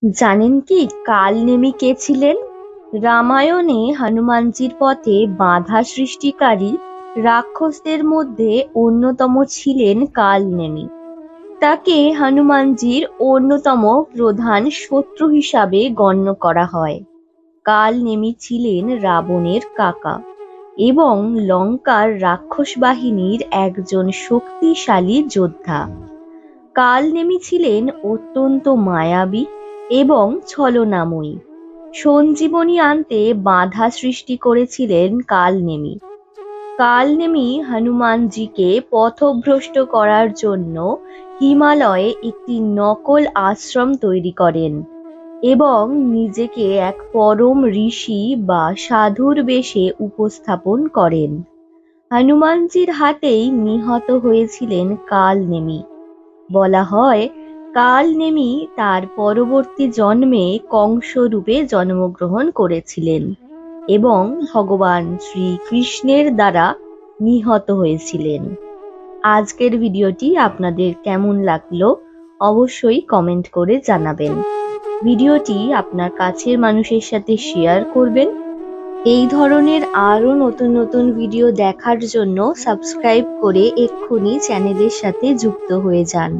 জানেন কি কাল নেমি কে ছিলেন? রামায়ণে হনুমানজির পথে বাধা সৃষ্টিকারী রাক্ষসদের মধ্যে অন্যতম ছিলেন কাল নেমি। তাকে হনুমানজির অন্যতম প্রধান শত্রু হিসাবে গণ্য করা হয়। কাল নেমি ছিলেন রাবণের কাকা এবং লঙ্কার রাক্ষস বাহিনীর একজন শক্তিশালী যোদ্ধা। কাল নেমি ছিলেন অত্যন্ত মায়াবী এবং ছলনাময়ী। সঞ্জীবনী আনতে বাধা সৃষ্টি করেছিলেন কালনেমি। কালনেমি হনুমানজিকে পথভ্রষ্ট করার জন্য হিমালয়ে একটি নকল আশ্রম তৈরি করেন এবং নিজেকে এক পরম ঋষি বা সাধুর বেশে উপস্থাপন করেন। হনুমানজির হাতেই নিহত হয়েছিলেন কালনেমি। বলা হয় কালনেমি তার পরবর্তী জন্মে কংস রূপে জন্মগ্রহণ করেছিলেন এবং ভগবান শ্রীকৃষ্ণের দ্বারা নিহত হয়েছিলেন। আজকের ভিডিওটি আপনাদের কেমন লাগলো অবশ্যই কমেন্ট করে জানাবেন। ভিডিওটি আপনার কাছের মানুষের সাথে শেয়ার করবেন। এই ধরনের আরো নতুন নতুন ভিডিও দেখার জন্য সাবস্ক্রাইব করে এক্ষুনি চ্যানেলের সাথে যুক্ত হয়ে যান।